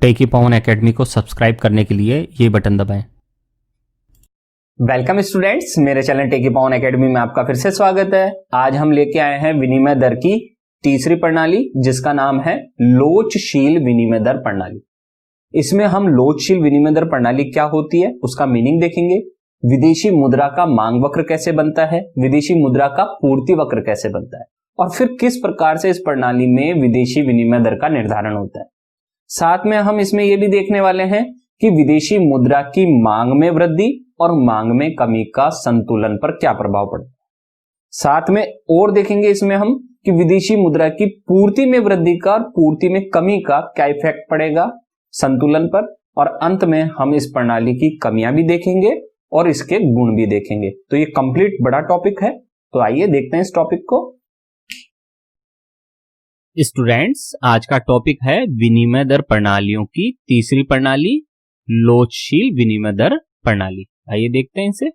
टेकी पवन academy को subscribe करने के लिए ये बटन दबाएं। वेलकम स्टूडेंट्स, मेरे चैनल टेकी पवन एकेडमी में आपका फिर से स्वागत है। आज हम लेके आए हैं विनिमय दर की तीसरी प्रणाली, जिसका नाम है लोचशील विनिमय दर प्रणाली। इसमें हम लोचशील विनिमय दर प्रणाली क्या होती है उसका मीनिंग देखेंगे, विदेशी मुद्रा का मांग वक्र कैसे बनता है, विदेशी मुद्रा का पूर्ति वक्र कैसे बनता है, और फिर किस प्रकार से इस प्रणाली में विदेशी विनिमय दर का निर्धारण होता है। साथ में हम इसमें यह भी देखने वाले हैं कि विदेशी मुद्रा की मांग में वृद्धि और मांग में कमी का संतुलन पर क्या प्रभाव पड़ता है। साथ में और देखेंगे इसमें हम कि विदेशी मुद्रा की पूर्ति में वृद्धि का और पूर्ति में कमी का क्या इफेक्ट पड़ेगा संतुलन पर, और अंत में हम इस प्रणाली की कमियां भी देखेंगे और इसके गुण भी देखेंगे। तो ये कंप्लीट बड़ा टॉपिक है, तो आइए देखते हैं इस टॉपिक को। स्टूडेंट्स, आज का टॉपिक है विनिमय दर प्रणालियों की तीसरी प्रणाली, लोचशील विनिमय दर प्रणाली। आइए देखते हैं इसे।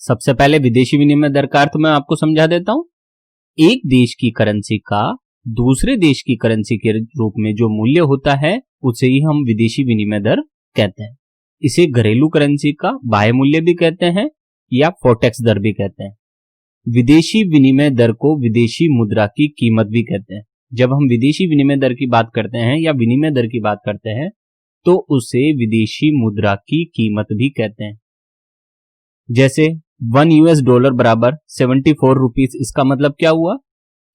सबसे पहले विदेशी विनिमय दर का अर्थ मैं आपको समझा देता हूं। एक देश की करेंसी का दूसरे देश की करेंसी के रूप में जो मूल्य होता है उसे ही हम विदेशी विनिमय दर कहते हैं। इसे घरेलू करेंसी का बाह्य मूल्य भी कहते हैं या फोरेक्स दर भी कहते हैं। विदेशी विनिमय दर को विदेशी मुद्रा की कीमत भी कहते हैं। जब हम विदेशी विनिमय दर की बात करते हैं या विनिमय दर की बात करते हैं तो उसे विदेशी मुद्रा की कीमत भी कहते हैं। जैसे $1 बराबर 74 रुपीज। इसका मतलब क्या हुआ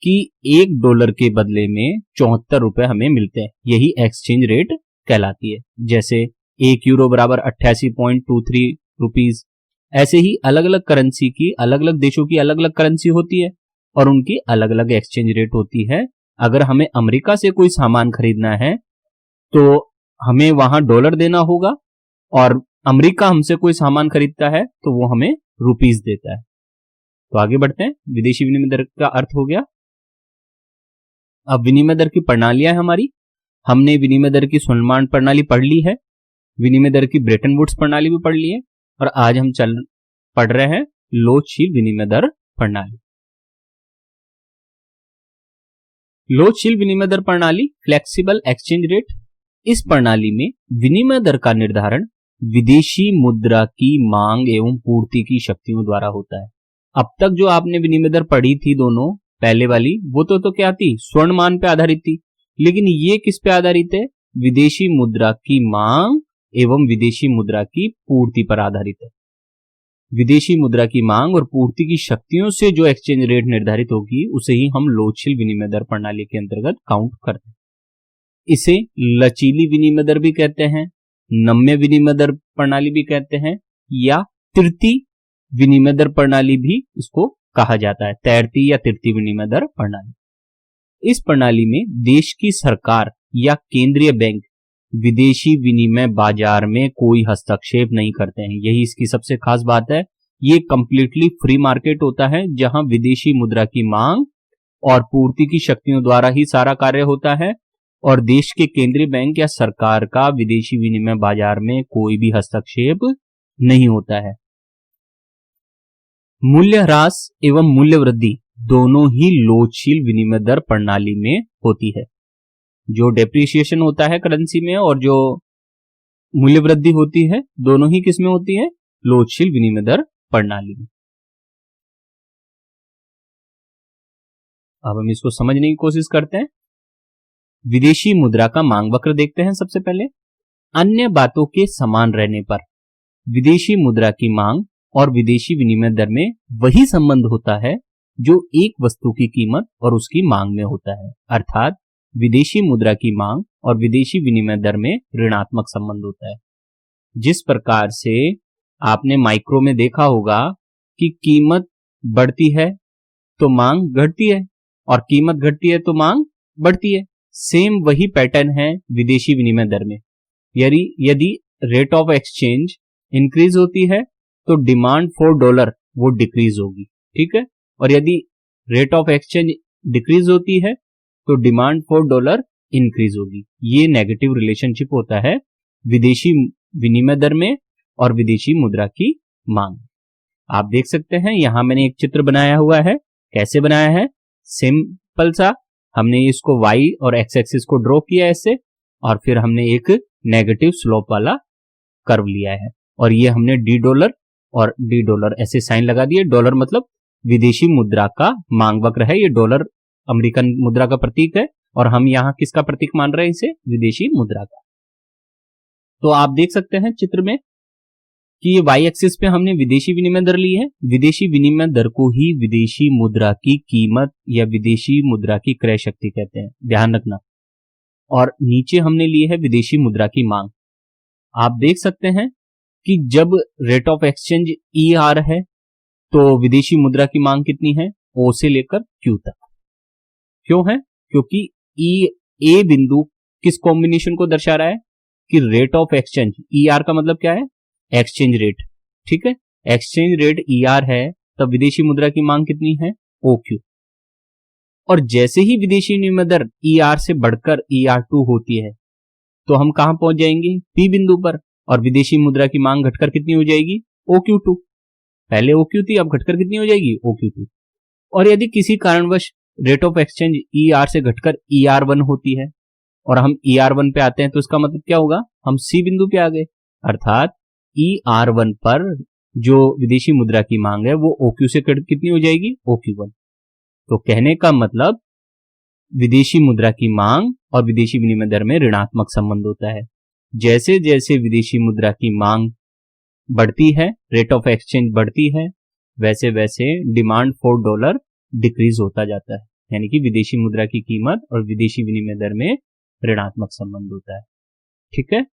कि $1 के बदले में 74 रुपए हमें मिलते हैं। यही एक्सचेंज रेट कहलाती है। जैसे €1 बराबर 88.23 रुपीज। ऐसे ही अलग अलग करेंसी की, अलग अलग देशों की अलग अलग करेंसी होती है और उनकी अलग अलग एक्सचेंज रेट होती है। अगर हमें अमेरिका से कोई सामान खरीदना है तो हमें वहां डॉलर देना होगा, और अमेरिका हमसे कोई सामान खरीदता है तो वो हमें रुपीस देता है। तो आगे बढ़ते हैं। विदेशी विनिमय दर का अर्थ हो गया। अब विनिमय दर की प्रणालियां हमारी। हमने विनिमय दर की सुलेमान प्रणाली पढ़ ली है, विनिमय दर की ब्रेटन वुड्स प्रणाली भी पढ़ ली है, और आज हम पढ़ रहे हैं लोचशील विनिमय दर प्रणाली। लोचशील विनिमय दर प्रणाली, फ्लेक्सिबल एक्सचेंज रेट। इस प्रणाली में विनिमय दर का निर्धारण विदेशी मुद्रा की मांग एवं पूर्ति की शक्तियों द्वारा होता है। अब तक जो आपने विनिमय दर पढ़ी थी दोनों, पहले वाली, वो तो क्या थी, स्वर्ण मान पे आधारित थी। लेकिन ये किस पे आधारित है, विदेशी मुद्रा की मांग एवं विदेशी मुद्रा की पूर्ति पर आधारित है। विदेशी मुद्रा की मांग और पूर्ति की शक्तियों से जो एक्सचेंज रेट निर्धारित होगी उसे ही हम लोचशील विनिमय दर प्रणाली के अंतर्गत काउंट करते हैं। इसे लचीली विनिमय दर भी कहते हैं, नम्य विनिमय दर प्रणाली भी कहते हैं, या तृतीय विनिमय दर प्रणाली भी इसको कहा जाता है, तैरती या तृतीय विनिमय दर प्रणाली। इस प्रणाली में देश की सरकार या केंद्रीय बैंक विदेशी विनिमय बाजार में कोई हस्तक्षेप नहीं करते हैं। यही इसकी सबसे खास बात है। ये कंप्लीटली फ्री मार्केट होता है, जहां विदेशी मुद्रा की मांग और पूर्ति की शक्तियों द्वारा ही सारा कार्य होता है, और देश के केंद्रीय बैंक या सरकार का विदेशी विनिमय बाजार में कोई भी हस्तक्षेप नहीं होता है। मूल्य ह्रास एवं मूल्य वृद्धि दोनों ही लोचशील विनिमय दर प्रणाली में होती है। जो डेप्रिसिएशन होता है करेंसी में और जो मूल्य वृद्धि होती है, दोनों ही किसमें होती है, लोचशील विनिमय दर प्रणाली में। अब हम इसको समझने की कोशिश करते हैं। विदेशी मुद्रा का मांग वक्र देखते हैं। सबसे पहले, अन्य बातों के समान रहने पर विदेशी मुद्रा की मांग और विदेशी विनिमय दर में वही संबंध होता है जो एक वस्तु की कीमत और उसकी मांग में होता है। अर्थात विदेशी मुद्रा की मांग और विदेशी विनिमय दर में ऋणात्मक संबंध होता है। जिस प्रकार से आपने माइक्रो में देखा होगा कि कीमत बढ़ती है तो मांग घटती है और कीमत घटती है तो मांग बढ़ती है, सेम वही पैटर्न है विदेशी विनिमय दर में। यदि रेट ऑफ एक्सचेंज इंक्रीज होती है तो डिमांड फॉर डॉलर वो डिक्रीज होगी, ठीक है, और यदि रेट ऑफ एक्सचेंज डिक्रीज होती है तो डिमांड फॉर डॉलर इंक्रीज होगी। ये नेगेटिव रिलेशनशिप होता है विदेशी विनिमय दर में और विदेशी मुद्रा की मांग। आप देख सकते हैं यहां मैंने एक चित्र बनाया हुआ है। कैसे बनाया है, सिंपल सा, हमने इसको y और x एक्सिस को ड्रॉ किया ऐसे, और फिर हमने एक नेगेटिव स्लोप वाला कर्व लिया है, और ये हमने $, और $, ऐसे साइन लगा दिए। डॉलर मतलब विदेशी मुद्रा का मांग वक्र है, ये डॉलर अमेरिकन मुद्रा का प्रतीक है, और हम यहाँ किसका प्रतीक मान रहे हैं इसे? विदेशी मुद्रा का। तो आप देख सकते हैं चित्र में कि ये y एक्सिस पे हमने विदेशी विनिमय दर ली है। विदेशी विनिमय दर को ही विदेशी मुद्रा की कीमत या विदेशी मुद्रा की क्रय शक्ति कहते हैं, ध्यान रखना। और नीचे हमने ली है विदेशी मुद्रा की मांग। आप देख सकते हैं कि जब रेट ऑफ एक्सचेंज ER है तो विदेशी मुद्रा की मांग कितनी है? O से लेकर Q तक। क्यों है? क्योंकि A बिंदु किस कॉम्बिनेशन को दर्शा रहा है? कि रेट ऑफ एक्सचेंज, ER का मतलब क्या है? एक्सचेंज रेट, ठीक है। एक्सचेंज रेट ER है, तब विदेशी मुद्रा की मांग कितनी है? OQ। और जैसे ही विदेशी विनिमय दर ER से बढ़कर ER2 होती है तो हम कहां पहुंच जाएंगे? P बिंदु पर, और विदेशी मुद्रा की मांग घटकर कितनी हो जाएगी? OQ2। पहले OQ थी, अब घटकर कितनी हो जाएगी? OQ2। और यदि किसी कारणवश रेट ऑफ एक्सचेंज ER से घटकर ER1 होती है और हम ER1 पे आते हैं, तो इसका मतलब क्या होगा? हम C बिंदु पे आ गए, अर्थात ER1 पर जो विदेशी मुद्रा की मांग है वो OQ से कितनी हो जाएगी? OQ1। तो कहने का मतलब विदेशी मुद्रा की मांग और विदेशी विनिमय दर में ऋणात्मक संबंध होता है। जैसे जैसे विदेशी मुद्रा की मांग बढ़ती है, रेट ऑफ एक्सचेंज बढ़ती है, वैसे वैसे डिमांड फॉर डॉलर डिक्रीज होता जाता है, यानी कि विदेशी मुद्रा की कीमत और विदेशी विनिमय दर में ऋणात्मक संबंध होता है। ठीक है,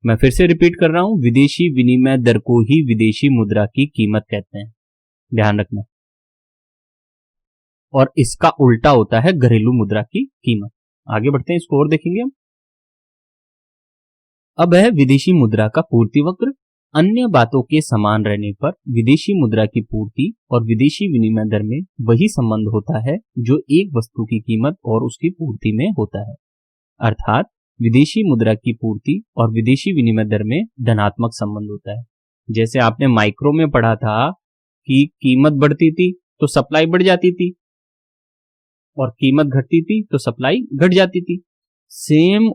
मैं फिर से रिपीट कर रहा हूं, विदेशी विनिमय दर को ही विदेशी मुद्रा की कीमत कहते हैं, ध्यान रखना। और इसका उल्टा होता है घरेलू मुद्रा की कीमत। आगे बढ़ते हैं, इसको और देखेंगे हम। अब है विदेशी मुद्रा का पूर्ति वक्र। अन्य बातों के समान रहने पर विदेशी मुद्रा की पूर्ति और विदेशी विनिमय दर में वही संबंध होता है जो एक वस्तु की कीमत और उसकी पूर्ति में होता है, अर्थात विदेशी मुद्रा की पूर्ति और विदेशी विनिमय दर में धनात्मक संबंध होता है। जैसे आपने माइक्रो में पढ़ा था कि कीमत बढ़ती थी तो सप्लाई बढ़ जाती थी और कीमत घटती थी तो सप्लाई घट जाती थी। सेम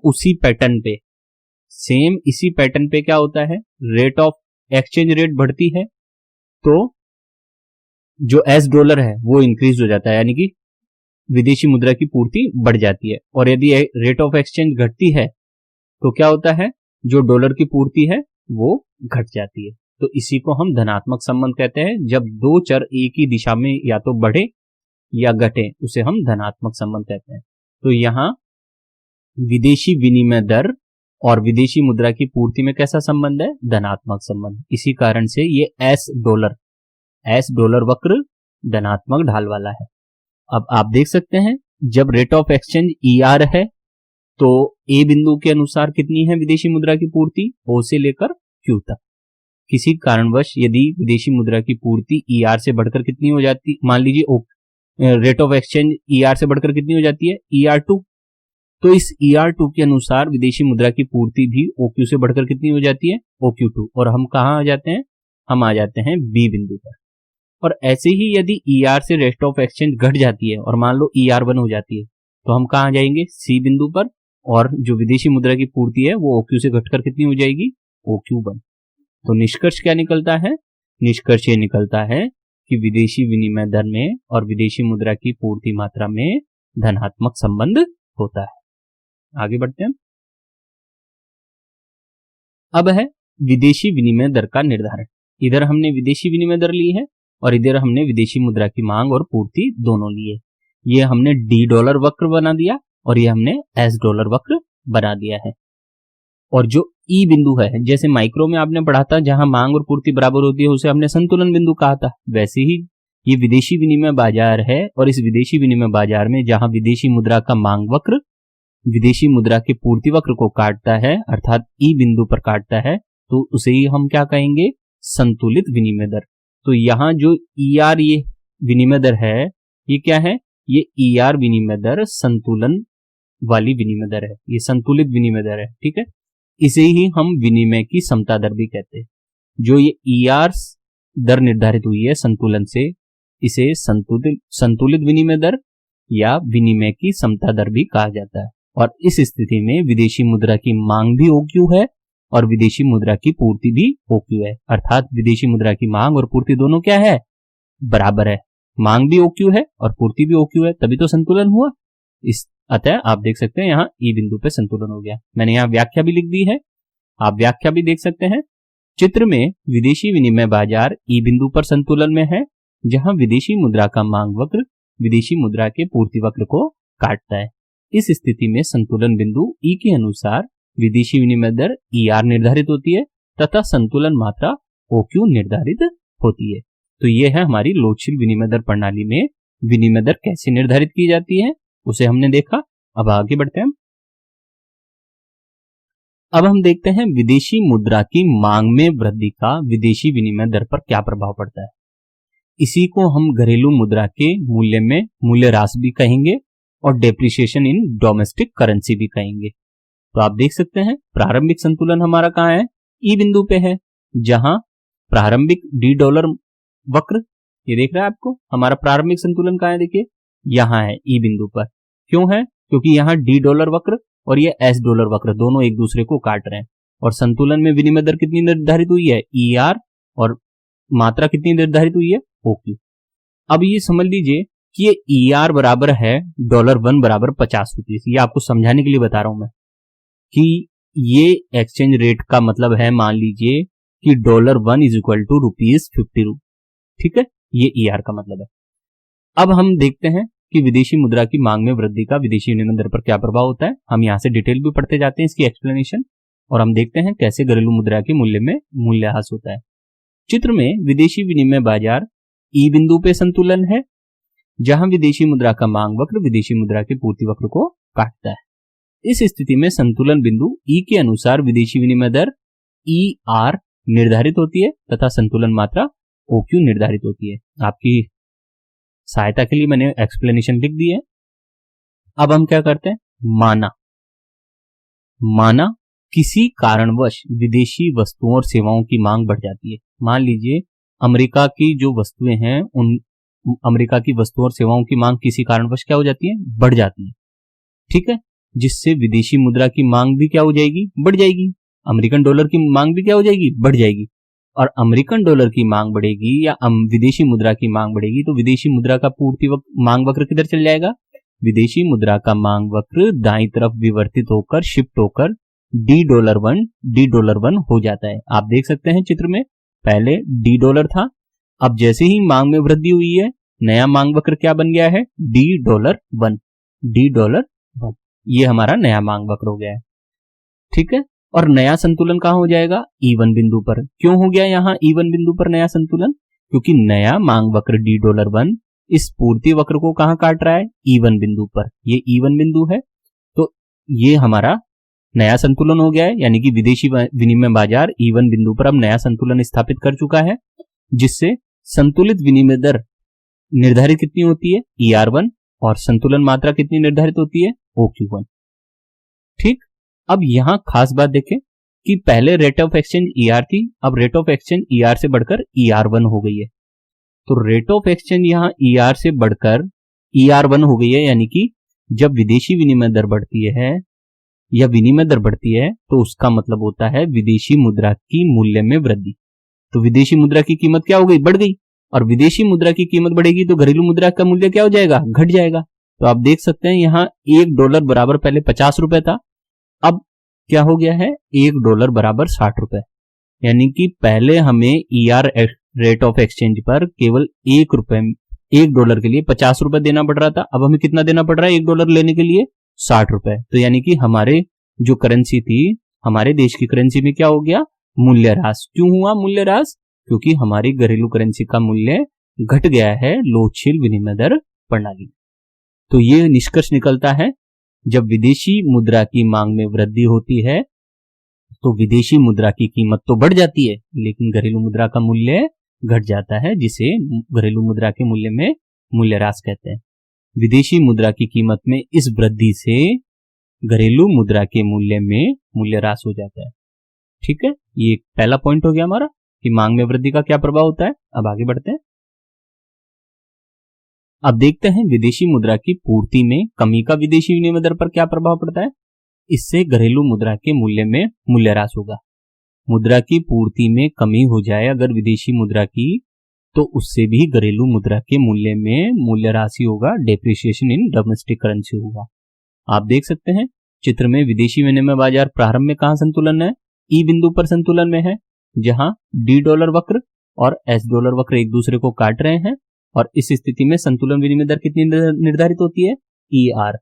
इसी पैटर्न पे क्या होता है, रेट ऑफ एक्सचेंज रेट बढ़ती है तो जो एस डॉलर है वो इंक्रीज हो जाता है, यानी कि विदेशी मुद्रा की पूर्ति बढ़ जाती है। और यदि रेट ऑफ एक्सचेंज घटती है तो क्या होता है, जो डॉलर की पूर्ति है वो घट जाती है। तो इसी को हम धनात्मक संबंध कहते हैं। जब दो चर एक ही दिशा में या तो बढ़े या घटे, उसे हम धनात्मक संबंध कहते हैं। तो यहां विदेशी विनिमय दर और विदेशी मुद्रा की पूर्ति में कैसा संबंध है, धनात्मक संबंध। इसी कारण से ये एस डॉलर वक्र धनात्मक ढाल वाला है। अब आप देख सकते हैं, जब रेट ऑफ एक्सचेंज ER है तो ए बिंदु के अनुसार कितनी है विदेशी मुद्रा की पूर्ति, O से लेकर Q तक। किसी कारणवश यदि विदेशी मुद्रा की पूर्ति ER से बढ़कर कितनी हो जाती, मान लीजिए रेट ऑफ एक्सचेंज ER से बढ़कर कितनी हो जाती है, ER2, तो इस ER2 के अनुसार विदेशी मुद्रा की पूर्ति भी OQ से बढ़कर कितनी हो जाती है, OQ2। और हम कहाँ आ जाते हैं, हम आ जाते हैं B बिंदु पर। और ऐसे ही यदि ER से रेट ऑफ एक्सचेंज घट जाती है और मान लो ER1 हो जाती है तो हम कहाँ जाएंगे, C बिंदु पर, और जो विदेशी मुद्रा की पूर्ति है वो OQ से घटकर कितनी हो जाएगी, OQ1। तो निष्कर्ष क्या निकलता है, निष्कर्ष ये निकलता है कि विदेशी विनिमय दर में और विदेशी मुद्रा की पूर्ति मात्रा में धनात्मक संबंध होता है। आगे बढ़ते हैं। अब है विदेशी विनिमय दर का निर्धारण। इधर हमने विदेशी विनिमय दर ली है और इधर हमने विदेशी मुद्रा की मांग और पूर्ति दोनों ली है। ये हमने $, वक्र बना दिया और ये हमने $, वक्र बना दिया है। और जो ई बिंदु है, जैसे माइक्रो में आपने पढ़ा था जहां मांग और पूर्ति बराबर होती है, उसे हमने संतुलन बिंदु कहा था। वैसे ही ये विदेशी विनिमय बाजार है और इस विदेशी विनिमय बाजार में जहां विदेशी मुद्रा का मांग वक्र विदेशी मुद्रा के पूर्ति वक्र को काटता है, अर्थात ई बिंदु पर काटता है, तो उसे ही हम क्या कहेंगे, संतुलित विनिमय दर। तो यहाँ जो ER ये विनिमय दर है, ये क्या है, ये ER विनिमय दर संतुलन वाली विनिमय दर है, ये संतुलित विनिमय दर है। ठीक है, इसे ही हम विनिमय की समता दर भी कहते हैं। जो ये ER दर निर्धारित हुई है संतुलन से, इसे संतुलित विनिमय दर या विनिमय की समता दर भी कहा जाता है। और इस स्थिति में विदेशी मुद्रा की मांग भी OQ है और विदेशी मुद्रा की पूर्ति भी OQ है, अर्थात विदेशी मुद्रा की मांग और पूर्ति दोनों क्या है, बराबर है। मांग भी OQ है और पूर्ति भी OQ है, तभी तो संतुलन हुआ। इस अतः आप देख सकते हैं यहाँ E बिंदु पे संतुलन हो गया। मैंने यहाँ व्याख्या भी लिख दी है, आप व्याख्या भी देख सकते हैं। चित्र में विदेशी विनिमय बाजार E बिंदु पर संतुलन में है, जहां विदेशी मुद्रा का मांग वक्र विदेशी मुद्रा के पूर्ति वक्र को काटता है। इस स्थिति में संतुलन बिंदु E के अनुसार विदेशी विनिमय दर ER निर्धारित होती है तथा संतुलन मात्रा OQ निर्धारित होती है। तो ये है हमारी लोचशील विनिमय दर प्रणाली में विनिमय दर कैसे निर्धारित की जाती है, उसे हमने देखा। अब आगे बढ़ते हैं। अब हम देखते हैं विदेशी मुद्रा की मांग में वृद्धि का विदेशी विनिमय दर पर क्या प्रभाव पड़ता है। इसी को हम घरेलू मुद्रा के मूल्य में मूल्यह्रास भी कहेंगे और डेप्रिसिएशन इन डोमेस्टिक करेंसी भी कहेंगे। तो आप देख सकते हैं प्रारंभिक संतुलन हमारा कहाँ है, E बिंदु पे है, जहां प्रारंभिक D डॉलर वक्र, ये देख रहा है आपको, हमारा प्रारंभिक संतुलन कहाँ है, देखिए यहाँ है E बिंदु पर। क्यों है, क्योंकि यहाँ D डॉलर वक्र और ये S डॉलर वक्र दोनों एक दूसरे को काट रहे हैं। और संतुलन में विनिमय दर कितनी निर्धारित हुई है, ER, और मात्रा कितनी निर्धारित हुई है, OQ। अब ये समझ लीजिए कि ये ER बराबर है $1 बराबर 50 रुपीज। ये आपको समझाने के लिए बता रहा हूं मैं कि ये एक्सचेंज रेट का मतलब है, मान लीजिए कि $1 इज इक्वल टू ₹50। ठीक है, ये ER का मतलब है। अब हम देखते हैं कि विदेशी मुद्रा की मांग में वृद्धि का विदेशी विनिमय दर पर क्या प्रभाव होता है। हम यहाँ से डिटेल भी पढ़ते जाते हैं इसकी एक्सप्लेनेशन, और हम देखते हैं कैसे घरेलू मुद्रा के मूल्य में मूल्यह्रास होता है। चित्र में विदेशी विनिमय बाजार E बिंदु पे संतुलन है, जहां विदेशी मुद्रा का मांग वक्र विदेशी मुद्रा के पूर्ति वक्र को काटता है। इस स्थिति में संतुलन बिंदु E के अनुसार विदेशी विनिमय दर ER निर्धारित होती है तथा संतुलन मात्रा OQ निर्धारित होती है। आपकी सहायता के लिए मैंने एक्सप्लेनेशन लिख दी है। अब हम क्या करते हैं, माना किसी कारणवश विदेशी वस्तुओं और सेवाओं की मांग बढ़ जाती है। मान लीजिए अमेरिका की जो वस्तुएं हैं, उन अमेरिका की वस्तुओं और सेवाओं की मांग किसी कारणवश क्या हो जाती है, बढ़ जाती है। ठीक है, जिससे विदेशी मुद्रा की मांग भी क्या हो जाएगी, बढ़ जाएगी। अमेरिकन डॉलर की मांग भी क्या हो जाएगी, बढ़ जाएगी। और अमेरिकन डॉलर की मांग बढ़ेगी या विदेशी मुद्रा की मांग बढ़ेगी तो विदेशी मुद्रा का पूर्ति मांग वक्र किधर चल जाएगा, विदेशी मुद्रा का मांग वक्र दाईं तरफ विवर्तित होकर शिफ्ट होकर $1 हो जाता है। आप देख सकते हैं चित्र में, पहले $, था, अब जैसे ही मांग में वृद्धि हुई है नया मांग वक्र क्या बन गया है, $1। ये हमारा नया मांग वक्र हो गया है। ठीक है, और नया संतुलन कहां हो जाएगा, E1 बिंदु पर। क्यों हो गया यहाँ E1 बिंदु पर नया संतुलन, क्योंकि नया मांग वक्र $1 इस पूर्ति वक्र को कहां काट रहा है, E1 बिंदु पर। ये E1 बिंदु है, तो ये हमारा नया संतुलन हो गया है, यानी कि विदेशी विनिमय बाजार E1 बिंदु पर अब नया संतुलन स्थापित कर चुका है, जिससे संतुलित विनिमय दर निर्धारित कितनी होती है, ER1, और संतुलन मात्रा कितनी निर्धारित होती है, OQ1। ठीक, अब यहां खास बात देखें कि पहले रेट ऑफ एक्सचेंज ER थी, अब रेट ऑफ एक्सचेंज ER से बढ़कर ER1 हो गई है। तो रेट ऑफ एक्सचेंज यहां ER से बढ़कर ER1 हो गई है, यानी कि जब विदेशी विनिमय दर बढ़ती है या विनिमय दर बढ़ती है तो उसका मतलब होता है विदेशी मुद्रा की मूल्य में वृद्धि। तो विदेशी मुद्रा की कीमत क्या हो गई, बढ़ गई, और विदेशी मुद्रा की कीमत बढ़ेगी तो घरेलू मुद्रा का मूल्य क्या हो जाएगा, घट जाएगा। तो आप देख सकते हैं यहाँ $1 बराबर पहले 50 रुपए था, अब क्या हो गया है, $1 बराबर 60 रुपए। यानी कि पहले हमें ER रेट ऑफ एक्सचेंज पर केवल $1 के लिए 50 रुपए देना पड़ रहा था, अब हमें कितना देना पड़ रहा है $1 लेने के लिए, 60 रुपए। तो यानी कि हमारे जो करेंसी थी, हमारे देश की करेंसी में क्या हो गया, मूल्यह्रास। क्यों हुआ मूल्यह्रास, क्योंकि हमारी घरेलू करेंसी का मूल्य घट गया है लोचशील विनिमय दर प्रणाली। तो ये निष्कर्ष निकलता है, जब विदेशी मुद्रा की मांग में वृद्धि होती है तो विदेशी मुद्रा की कीमत तो बढ़ जाती है लेकिन घरेलू मुद्रा का मूल्य घट जाता है, जिसे घरेलू मुद्रा के मूल्य में मूल्यह्रास कहते हैं। विदेशी मुद्रा की कीमत में इस वृद्धि से घरेलू मुद्रा के मूल्य में मूल्यह्रास हो जाता है। ठीक है, ये पहला पॉइंट हो गया हमारा कि मांग में वृद्धि का क्या प्रभाव होता है। अब आगे बढ़ते हैं। अब देखते हैं विदेशी मुद्रा की पूर्ति में कमी का विदेशी विनिमय दर पर क्या प्रभाव पड़ता है। इससे घरेलू मुद्रा के मूल्य में मूल्यह्रास होगा। मुद्रा की पूर्ति में कमी हो जाए अगर विदेशी मुद्रा की, तो उससे भी घरेलू मुद्रा के मूल्य में मूल्यह्रास होगा, डेप्रिसिएशन इन डोमेस्टिक करेंसी होगा। आप देख सकते हैं चित्र में विदेशी विनिमय बाजार प्रारंभ में कहां संतुलन है, ई बिंदु पर संतुलन में है, जहां डी डॉलर वक्र और एस डॉलर वक्र एक दूसरे को काट रहे हैं। और इस स्थिति में संतुलन विनिमय दर कितनी निर्धारित होती है, ई आर।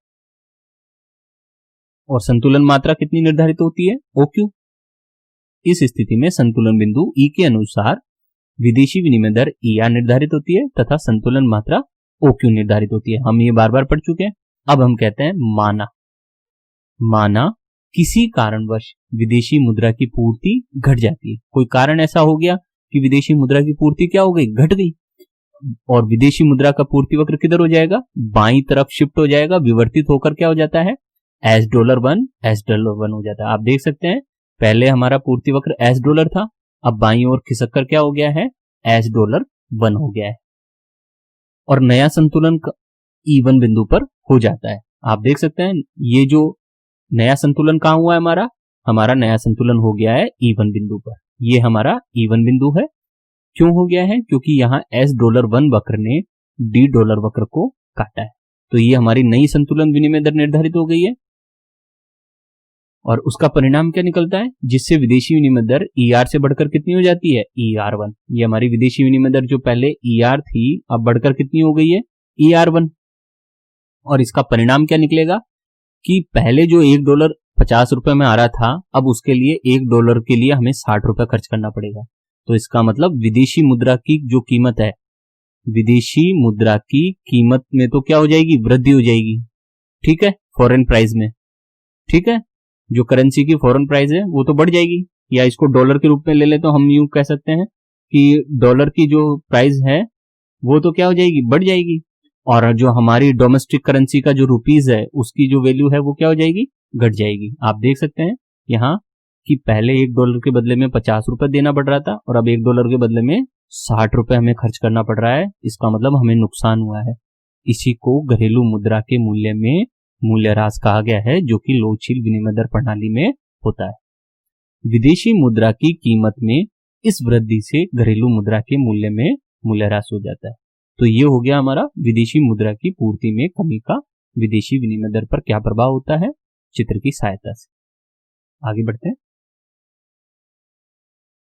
और संतुलन मात्रा कितनी निर्धारित होती है, ओ क्यू। इस स्थिति में संतुलन बिंदु ई के अनुसार विदेशी विनिमय दर ई आर निर्धारित होती है तथा संतुलन मात्रा ओ क्यू निर्धारित होती है। हम ये बार बार पढ़ चुके हैं। अब हम कहते हैं माना किसी कारणवश विदेशी मुद्रा की पूर्ति घट जाती है। कोई कारण ऐसा हो गया कि विदेशी मुद्रा की पूर्ति क्या हो गई, घट गई, और विदेशी मुद्रा का पूर्ति वक्र किधर हो जाएगा, बाईं तरफ शिफ्ट हो जाएगा, विवर्तित होकर क्या हो जाता है, एस डॉलर वन हो जाता है। आप देख सकते हैं पहले हमारा पूर्ति वक्र एस डॉलर था, अब बाईं ओर खिसक कर क्या हो गया है, एस डॉलर वन हो गया है, और नया संतुलन E1 बिंदु पर हो जाता है। आप देख सकते हैं ये जो नया संतुलन कहां हुआ है, हमारा नया संतुलन हो गया है E1 बिंदु पर। ये हमारा E1 बिंदु है। क्यों हो गया है, क्योंकि यहाँ एस डॉलर वन वक्र ने डी डॉलर वक्र को काटा है। तो ये हमारी नई संतुलन विनिमय दर निर्धारित हो गई है, और उसका परिणाम क्या निकलता है, जिससे विदेशी विनिमय दर ER से बढ़कर कितनी हो जाती है, ER1। ये हमारी विदेशी विनिमय दर जो पहले ER थी अब बढ़कर कितनी हो गई है, ER1। और इसका परिणाम क्या निकलेगा कि पहले जो $1 50 रुपए में आ रहा था, अब उसके लिए $1 के लिए हमें 60 रुपए खर्च करना पड़ेगा। तो इसका मतलब विदेशी मुद्रा की जो कीमत है, विदेशी मुद्रा की कीमत में तो क्या हो जाएगी, वृद्धि हो जाएगी, ठीक है, फॉरेन प्राइस में, ठीक है, जो करेंसी की फॉरेन प्राइस है वो तो बढ़ जाएगी। या इसको डॉलर के रूप में ले ले तो हम यूं कह सकते हैं कि डॉलर की जो प्राइस है वो तो क्या हो जाएगी, बढ़ जाएगी, और जो हमारी डोमेस्टिक करेंसी का जो रुपीज है उसकी जो वैल्यू है वो क्या हो जाएगी, घट जाएगी। आप देख सकते हैं यहाँ कि पहले $1 के बदले में 50 रुपए देना पड़ रहा था, और अब $1 के बदले में 60 रुपए हमें खर्च करना पड़ रहा है। इसका मतलब हमें नुकसान हुआ है। इसी को घरेलू मुद्रा के मूल्य में मूल्यह्रास कहा गया है, जो कि लोचशील विनिमय दर प्रणाली में होता है। विदेशी मुद्रा की कीमत में इस वृद्धि से घरेलू मुद्रा के मूल्य में मूल्यह्रास हो जाता है। तो ये हो गया हमारा विदेशी मुद्रा की पूर्ति में कमी का विदेशी विनिमय दर पर क्या प्रभाव होता है, चित्र की सहायता से। आगे बढ़ते हैं।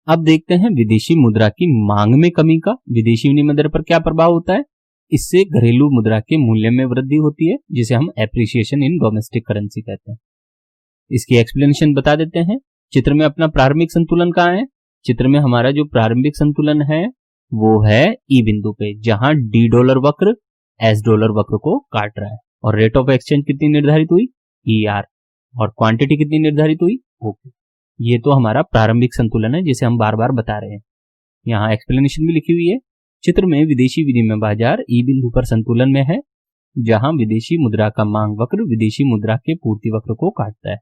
अब देखते हैं विदेशी मुद्रा की मांग में कमी का विदेशी विनिमय दर पर क्या प्रभाव होता है। इससे घरेलू मुद्रा के मूल्य में वृद्धि होती है, जिसे हम एप्रिसिएशन इन डोमेस्टिक करेंसी कहते हैं। इसकी एक्सप्लेनेशन बता देते हैं। चित्र में अपना प्रारंभिक संतुलन कहाँ है, चित्र में हमारा जो प्रारंभिक संतुलन है वो है ई बिंदु पे, जहां डी डॉलर वक्र एस डॉलर वक्र को काट रहा है, और रेट ऑफ एक्सचेंज कितनी निर्धारित हुई, ER, और क्वांटिटी कितनी निर्धारित हुई, OQ। ये तो हमारा प्रारंभिक संतुलन है जिसे हम बार बार बता रहे हैं। यहाँ एक्सप्लेनेशन भी लिखी हुई है। चित्र में विदेशी विनिमय बाजार ई बिंदु पर संतुलन में है, जहां विदेशी मुद्रा का मांग वक्र विदेशी मुद्रा के पूर्ति वक्र को काटता है।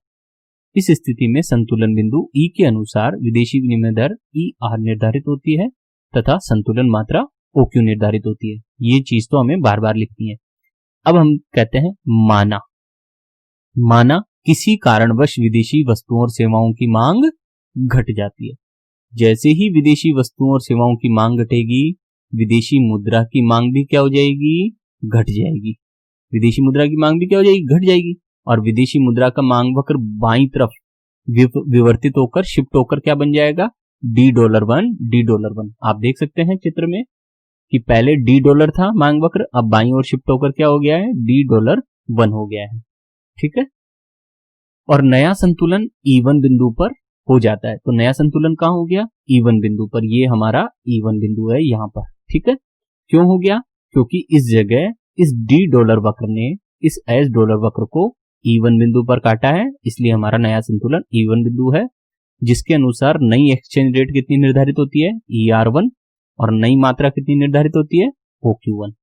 इस स्थिति में संतुलन बिंदु ई के अनुसार विदेशी विनिमय दर ER निर्धारित होती है तथा संतुलन मात्रा OQ निर्धारित होती है। ये चीज तो हमें बार बार लिखनी है। अब हम कहते हैं माना किसी कारणवश विदेशी वस्तुओं और सेवाओं की मांग घट जाती है। जैसे ही विदेशी वस्तुओं और सेवाओं की मांग घटेगी, विदेशी मुद्रा की मांग भी क्या हो जाएगी, घट जाएगी। विदेशी मुद्रा की मांग भी क्या हो जाएगी, घट जाएगी, और विदेशी मुद्रा का मांग वक्र बाईं तरफ विवर्तित होकर शिफ्ट होकर क्या बन जाएगा, $1 आप देख सकते हैं चित्र में कि पहले $1 था मांग वक्र, अब बाईं ओर शिफ्ट होकर क्या हो गया है, $1 हो गया है, ठीक है। और नया संतुलन E1 बिंदु पर हो जाता है। तो नया संतुलन कहां हो गया, E1 बिंदु पर। ये हमारा E1 बिंदु है यहाँ पर, ठीक है। क्यों हो गया, क्योंकि इस जगह इस $1 वक्र ने इस एस डॉलर वक्र को E1 बिंदु पर काटा है, इसलिए हमारा नया संतुलन E1 बिंदु है, जिसके अनुसार नई एक्सचेंज रेट कितनी निर्धारित होती है, ER1, और नई मात्रा कितनी निर्धारित होती है, OQ1।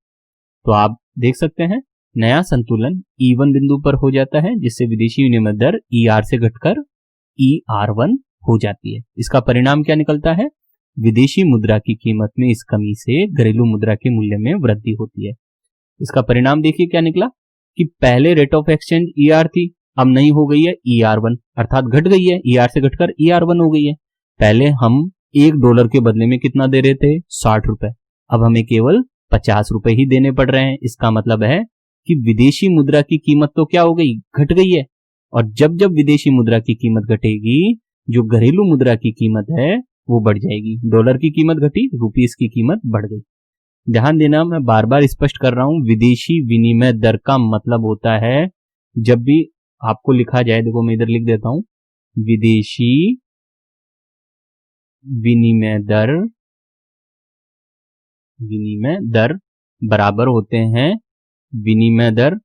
तो आप देख सकते हैं नया संतुलन E1 बिंदु पर हो जाता है, जिससे विदेशी विनिमय दर ER से घटकर ER1 हो जाती है। इसका परिणाम क्या निकलता है, विदेशी मुद्रा की कीमत में इस कमी से घरेलू मुद्रा के मूल्य में वृद्धि होती है। इसका परिणाम देखिए क्या निकला कि पहले रेट ऑफ एक्सचेंज ER थी, अब नहीं हो गई है ER1, अर्थात घट गई है, ER से घटकर ER1 हो गई है। पहले हम $1 के बदले में कितना दे रहे थे, 60 रुपए, अब हमें केवल 50 रुपए ही देने पड़ रहे हैं। इसका मतलब है कि विदेशी मुद्रा की कीमत तो क्या हो गई, घट गई है। और जब जब विदेशी मुद्रा की कीमत घटेगी, जो घरेलू मुद्रा की कीमत है वो बढ़ जाएगी। डॉलर की कीमत घटी, रुपीस की कीमत बढ़ गई। ध्यान देना, मैं बार बार स्पष्ट कर रहा हूं, विदेशी विनिमय दर का मतलब होता है, जब भी आपको लिखा जाए, देखो मैं इधर लिख देता हूं, विदेशी विनिमय दर बराबर होते हैं, विनिमय दर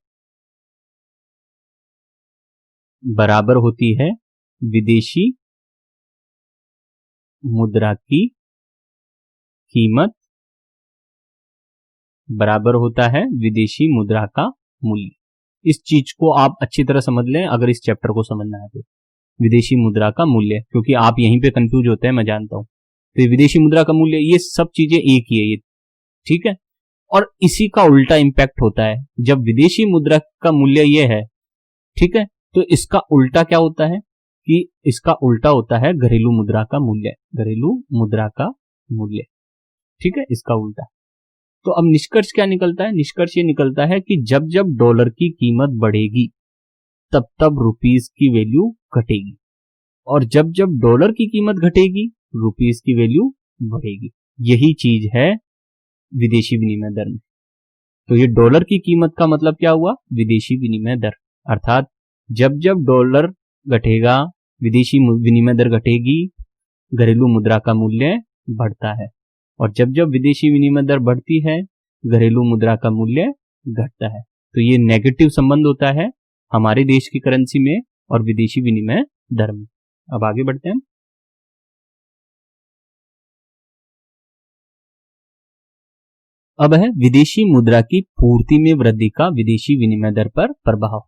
बराबर होती है विदेशी मुद्रा की कीमत बराबर होता है विदेशी मुद्रा का मूल्य। इस चीज को आप अच्छी तरह समझ लें अगर इस चैप्टर को समझना है तो। विदेशी मुद्रा का मूल्य, क्योंकि आप यहीं पे कंफ्यूज होते हैं, मैं जानता हूं। तो विदेशी मुद्रा का मूल्य, ये सब चीजें एक ही है ये, ठीक है। और इसी का उल्टा इंपैक्ट होता है, जब विदेशी मुद्रा का मूल्य ये है, ठीक है, तो इसका उल्टा क्या होता है कि इसका उल्टा होता है घरेलू मुद्रा का मूल्य, घरेलू मुद्रा का मूल्य, ठीक है, इसका उल्टा। तो अब निष्कर्ष क्या निकलता है, निष्कर्ष ये निकलता है कि जब जब डॉलर की कीमत बढ़ेगी तब तब रुपीस की वैल्यू घटेगी, और जब जब डॉलर की कीमत घटेगी रुपीस की वैल्यू बढ़ेगी। यही चीज है विदेशी विनिमय दर में। तो ये डॉलर की कीमत का मतलब क्या हुआ, विदेशी विनिमय दर, अर्थात जब जब डॉलर घटेगा विदेशी विनिमय दर घटेगी, घरेलू मुद्रा का मूल्य बढ़ता है, और जब जब विदेशी विनिमय दर बढ़ती है घरेलू मुद्रा का मूल्य घटता है। तो ये नेगेटिव संबंध होता है हमारे देश की करेंसी में और विदेशी विनिमय दर में। अब आगे बढ़ते हैं। अब है विदेशी मुद्रा की पूर्ति में वृद्धि का विदेशी विनिमय दर पर प्रभाव।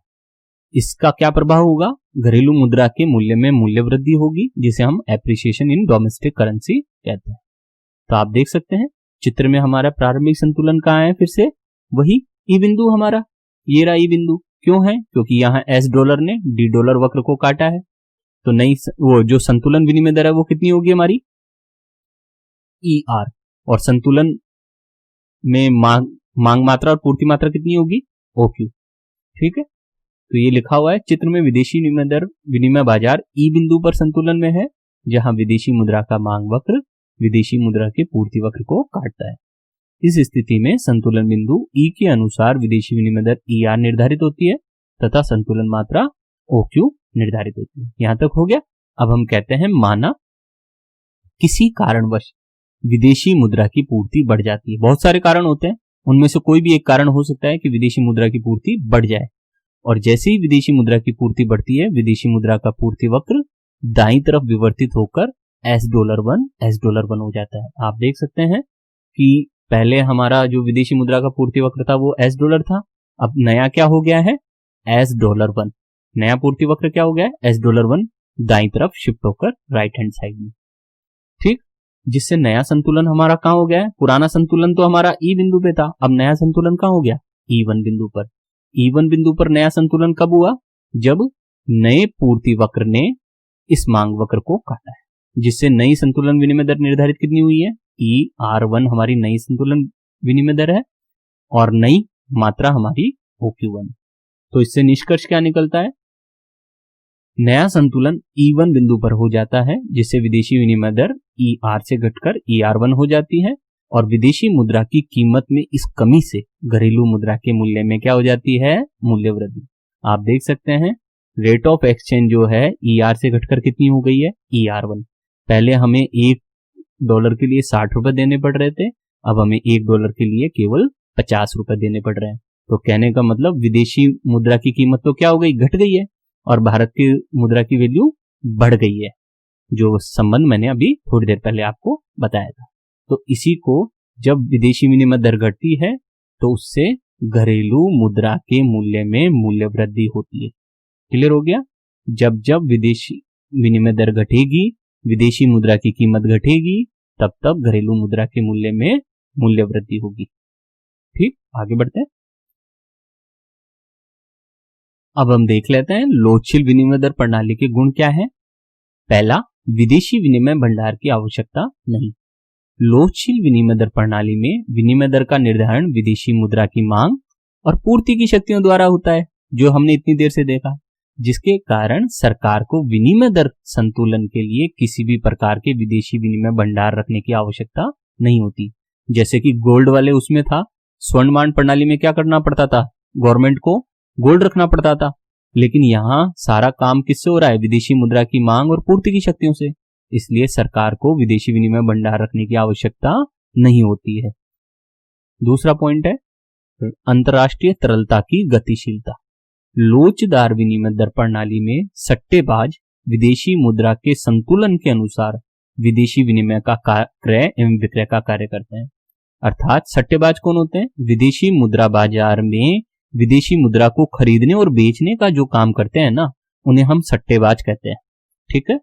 इसका क्या प्रभाव होगा, घरेलू मुद्रा के मूल्य में मूल्य वृद्धि होगी, जिसे हम एप्रिसिएशन इन डोमेस्टिक करेंसी कहते हैं। तो आप देख सकते हैं चित्र में हमारा प्रारंभिक संतुलन कहाँ है, फिर से वही ई बिंदु हमारा, ये रहा ई बिंदु। क्यों है, क्योंकि यहाँ एस डॉलर ने डी डॉलर वक्र को काटा है। तो नई वो जो संतुलन विनिमय दर है वो कितनी होगी हमारी, ER, और संतुलन में मांग मात्रा और पूर्ति मात्रा कितनी होगी, OQ, ठीक है। तो ये लिखा हुआ है चित्र में विदेशी विनिमय दर विनिमय बाजार ई बिंदु पर संतुलन में है, जहां विदेशी मुद्रा का मांग वक्र विदेशी मुद्रा के पूर्ति वक्र को काटता है। इस स्थिति में संतुलन बिंदु E के अनुसार विदेशी विनिमय दर ER निर्धारित होती है तथा संतुलन मात्रा OQ निर्धारित होती है। यहां तक हो गया। अब हम कहते हैं माना किसी कारणवश विदेशी मुद्रा की पूर्ति बढ़ जाती है। बहुत सारे कारण होते हैं, उनमें से कोई भी एक कारण हो सकता है कि विदेशी मुद्रा की पूर्ति बढ़ जाए, और जैसे ही विदेशी मुद्रा की पूर्ति बढ़ती है विदेशी मुद्रा का पूर्ति वक्र दाईं तरफ विवर्तित होकर $1 हो जाता है। आप देख सकते हैं कि पहले हमारा जो विदेशी मुद्रा का पूर्ति वक्र था वो $, था, अब नया क्या हो गया है, $1। नया पूर्ति वक्र क्या हो गया है, $1 दाईं तरफ शिफ्ट होकर राइट हैंड साइड में, ठीक। जिससे नया संतुलन हमारा कहां हो गया है, पुराना संतुलन तो हमारा ई बिंदु पे था, अब नया संतुलन कहां हो गया, E1 बिंदु पर। E1 बिंदु पर नया संतुलन कब हुआ, जब नए पूर्ति वक्र ने इस मांग वक्र को काटा है, जिससे नई संतुलन विनिमय दर निर्धारित कितनी हुई है, ER1 हमारी नई संतुलन विनिमय दर है, और नई मात्रा हमारी OQ1। तो इससे निष्कर्ष क्या निकलता है, नया संतुलन E1 बिंदु पर हो जाता है, जिससे विदेशी विनिमय दर ER से घटकर ER1 हो जाती है, और विदेशी मुद्रा की कीमत में इस कमी से घरेलू मुद्रा के मूल्य में क्या हो जाती है, मूल्य वृद्धि। आप देख सकते हैं रेट ऑफ एक्सचेंज जो है ER से घटकर कितनी हो गई है, ER1। पहले हमें $1 के लिए 60 रुपए देने पड़ रहे थे, अब हमें $1 के लिए केवल 50 रुपए देने पड़ रहे हैं। तो कहने का मतलब विदेशी मुद्रा की कीमत तो क्या हो गई, घट गई है, और भारत की मुद्रा की वैल्यू बढ़ गई है, जो संबंध मैंने अभी थोड़ी देर पहले आपको बताया था। तो इसी को जब विदेशी विनिमय दर घटती है तो उससे घरेलू मुद्रा के मूल्य में मूल्य वृद्धि होती है। क्लियर हो गया। जब जब विदेशी विनिमय दर घटेगी, विदेशी मुद्रा की कीमत घटेगी, तब तब घरेलू मुद्रा के मूल्य में मूल्य वृद्धि होगी। ठीक, आगे बढ़ते हैं। अब हम देख लेते हैं लोचशील विनिमय दर प्रणाली के गुण क्या है। पहला, विदेशी विनिमय भंडार की आवश्यकता नहीं। लोचशील विनिमय दर प्रणाली में विनिमय दर का निर्धारण विदेशी मुद्रा की मांग और पूर्ति की शक्तियों द्वारा होता है, जो हमने इतनी देर से देखा, जिसके कारण सरकार को विनिमय दर संतुलन के लिए किसी भी प्रकार के विदेशी विनिमय भंडार रखने की आवश्यकता नहीं होती। जैसे कि गोल्ड वाले उसमें था, स्वर्णमान प्रणाली में क्या करना पड़ता था, गवर्नमेंट को गोल्ड रखना पड़ता था, लेकिन यहाँ सारा काम किससे हो रहा है, विदेशी मुद्रा की मांग और पूर्ति की शक्तियों से, इसलिए सरकार को विदेशी विनिमय भंडार रखने की आवश्यकता नहीं होती है। दूसरा पॉइंट है अंतरराष्ट्रीय तरलता की गतिशीलता। लोचदार विनिमय दर प्रणाली में सट्टेबाज विदेशी मुद्रा के संतुलन के अनुसार विदेशी विनिमय का क्रय एवं विक्रय का कार्य करते हैं। अर्थात सट्टेबाज कौन होते हैं, विदेशी मुद्रा बाजार में विदेशी मुद्रा को खरीदने और बेचने का जो काम करते हैं ना, उन्हें हम सट्टेबाज कहते हैं। ठीक है,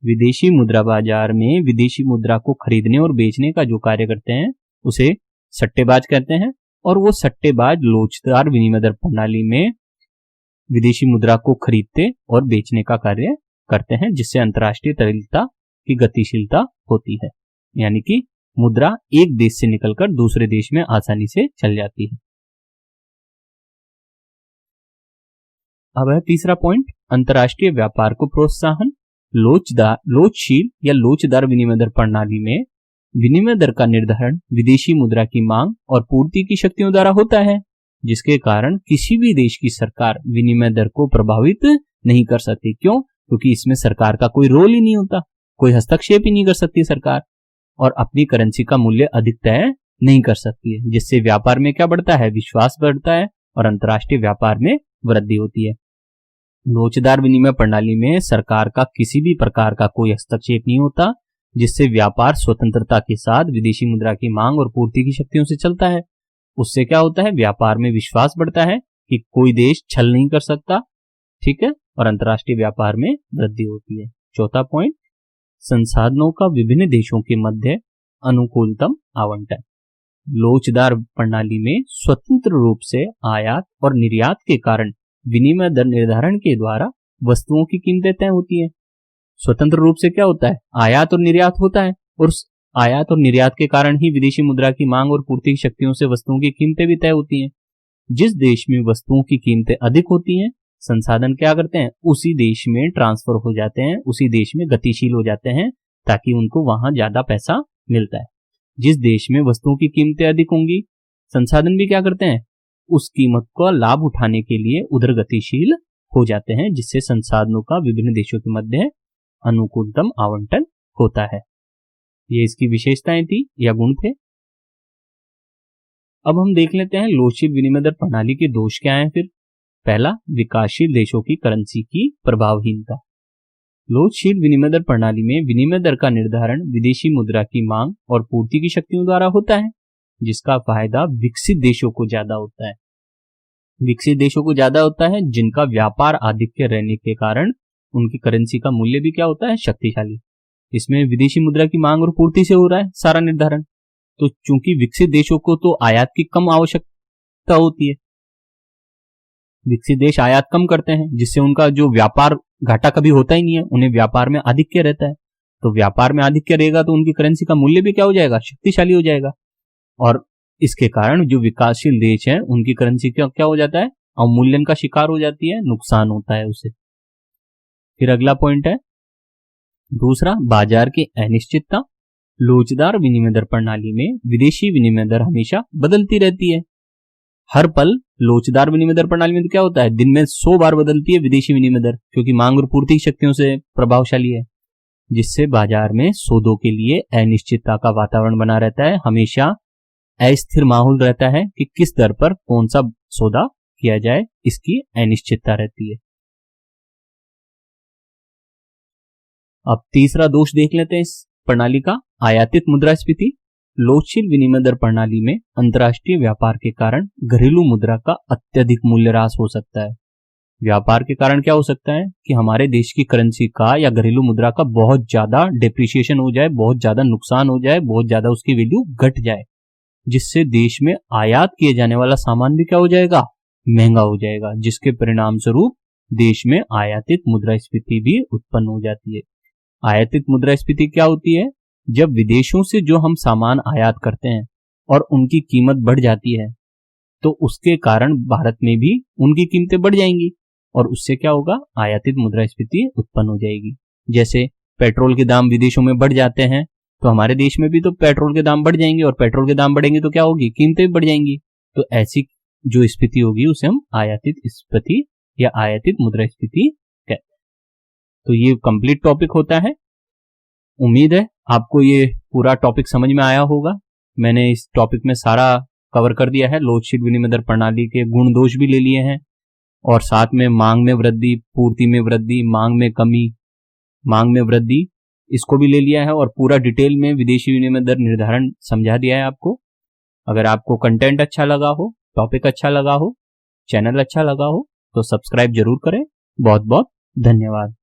विदेशी मुद्रा बाजार में विदेशी मुद्रा को खरीदने और बेचने का जो कार्य करते हैं उसे सट्टेबाज कहते हैं, और वो सट्टेबाज लोचदार विनिमय दर प्रणाली में विदेशी मुद्रा को खरीदते और बेचने का कार्य करते हैं, जिससे अंतरराष्ट्रीय तरलता की गतिशीलता होती है, यानी कि मुद्रा एक देश से निकलकर दूसरे देश में आसानी से चल जाती है। अब है तीसरा पॉइंट अंतरराष्ट्रीय व्यापार को प्रोत्साहन। लोचशील या लोचदार विनिमय दर प्रणाली में विनिमय दर का निर्धारण विदेशी मुद्रा की मांग और पूर्ति की शक्तियों द्वारा होता है, जिसके कारण किसी भी देश की सरकार विनिमय दर को प्रभावित नहीं कर सकती। क्यों? क्योंकि इसमें सरकार का कोई रोल ही नहीं होता, कोई हस्तक्षेप ही नहीं कर सकती सरकार, और अपनी करेंसी का मूल्य अधिक तय नहीं कर सकती है, जिससे व्यापार में क्या बढ़ता है, विश्वास बढ़ता है और अंतरराष्ट्रीय व्यापार में वृद्धि होती है। लोचदार विनिमय प्रणाली में सरकार का किसी भी प्रकार का कोई हस्तक्षेप नहीं होता, जिससे व्यापार स्वतंत्रता के साथ विदेशी मुद्रा की मांग और पूर्ति की शक्तियों से चलता है। उससे क्या होता है, व्यापार में विश्वास बढ़ता है कि कोई देश छल नहीं कर सकता, ठीक है, और अंतरराष्ट्रीय व्यापार में वृद्धि होती है। चौथा पॉइंट संसाधनों का विभिन्न देशों के मध्य अनुकूलतम आवंटन। लोचदार प्रणाली में स्वतंत्र रूप से आयात और निर्यात के कारण विनिमय दर निर्धारण के द्वारा वस्तुओं की कीमतें तय होती हैं। स्वतंत्र रूप से क्या होता है, आयात और निर्यात होता है, और उस आयात और निर्यात के कारण ही विदेशी मुद्रा की मांग और पूर्ति की शक्तियों से वस्तुओं की कीमतें भी तय होती हैं। जिस देश में वस्तुओं की कीमतें अधिक होती हैं, संसाधन क्या करते हैं, उसी देश में ट्रांसफर हो जाते हैं, उसी देश में गतिशील हो जाते हैं, ताकि उनको वहां ज्यादा पैसा मिलता है। जिस देश में वस्तुओं की कीमतें अधिक होंगी, संसाधन भी क्या करते हैं, उस कीमत का लाभ उठाने के लिए उधर गतिशील हो जाते हैं, जिससे संसाधनों का विभिन्न देशों के मध्य अनुकूलतम आवंटन होता है। ये इसकी विशेषताएं थी या गुण थे। अब हम देख लेते हैं लोचशील विनिमय दर प्रणाली के दोष क्या हैं। फिर पहला, विकासशील देशों की करेंसी की प्रभावहीनता। लोचशील विनिमय दर प्रणाली में विनिमय दर का निर्धारण विदेशी मुद्रा की मांग और पूर्ति की शक्तियों द्वारा होता है, जिसका फायदा विकसित देशों को ज्यादा होता है। विकसित देशों को ज्यादा होता है जिनका व्यापार आधिक्य रहने के कारण उनकी करेंसी का मूल्य भी क्या होता है, शक्तिशाली। इसमें विदेशी मुद्रा की मांग और पूर्ति से हो रहा है सारा निर्धारण। तो चूंकि विकसित देशों को तो आयात की कम आवश्यकता होती है, विकसित देश आयात कम करते हैं, जिससे उनका जो व्यापार घाटा कभी होता ही नहीं है, उन्हें व्यापार में आधिक्य रहता है। तो व्यापार में आधिक्य रहेगा तो उनकी करेंसी का मूल्य भी क्या हो जाएगा, शक्तिशाली हो जाएगा, और इसके कारण जो विकासशील देश हैं उनकी करेंसी क्या हो जाता है, अवमूल्यन का शिकार हो जाती है, नुकसान होता है उसे। फिर अगला पॉइंट है दूसरा, बाजार की अनिश्चितता। लोचदार विनिमय दर प्रणाली में विदेशी विनिमय दर हमेशा बदलती रहती है। हर पल लोचदार विनिमय दर प्रणाली में तो क्या होता है, दिन में 100 बार बदलती है विदेशी विनिमय दर, क्योंकि मांग और पूर्ति शक्तियों से प्रभावशाली है, जिससे बाजार में सौदों के लिए अनिश्चितता का वातावरण बना रहता है। हमेशा अस्थिर माहौल रहता है कि किस दर पर कौन सा सौदा किया जाए, इसकी अनिश्चितता रहती है। अब तीसरा दोष देख लेते हैं इस प्रणाली का, आयातित मुद्रास्फीति। लोचशील विनिमय दर प्रणाली में अंतर्राष्ट्रीय व्यापार के कारण घरेलू मुद्रा का अत्यधिक मूल्यह्रास हो सकता है। व्यापार के कारण क्या हो सकता है कि हमारे देश की करेंसी का या घरेलू मुद्रा का बहुत ज्यादा डिप्रिसिएशन हो जाए, बहुत ज्यादा नुकसान हो जाए, बहुत ज्यादा उसकी वैल्यू घट जाए, जिससे देश में आयात किए जाने वाला सामान भी क्या हो जाएगा, महंगा हो जाएगा, जिसके परिणाम स्वरूप देश में आयातित मुद्रास्फीति भी उत्पन्न हो जाती है। आयातित मुद्रास्फीति क्या होती है? जब विदेशों से जो हम सामान आयात करते हैं और उनकी कीमत बढ़ जाती है तो उसके कारण भारत में भी उनकी कीमतें बढ़ जाएंगी और उससे क्या होगा? आयातित मुद्रास्फीति उत्पन्न हो जाएगी। जैसे पेट्रोल के दाम विदेशों में बढ़ जाते हैं तो हमारे देश में भी तो पेट्रोल के दाम बढ़ जाएंगे और पेट्रोल के दाम बढ़ेंगे तो क्या होगी? कीमतें भी बढ़ जाएंगी। तो ऐसी जो स्थिति होगी उसे हम आयातित स्फीति या आयातित मुद्रास्फीति कहते हैं। तो ये कंप्लीट टॉपिक होता है। उम्मीद है आपको ये पूरा टॉपिक समझ में आया होगा। मैंने इस टॉपिक में सारा कवर कर दिया है। लोचशील विनिमय दर प्रणाली के गुण दोष भी ले लिए हैं और साथ में मांग में वृद्धि, पूर्ति में वृद्धि, मांग में कमी, मांग में वृद्धि, इसको भी ले लिया है और पूरा डिटेल में विदेशी विनिमय दर निर्धारण समझा दिया है आपको। अगर आपको कंटेंट अच्छा लगा हो, टॉपिक अच्छा लगा हो, चैनल अच्छा लगा हो तो सब्सक्राइब जरूर करें। बहुत बहुत धन्यवाद।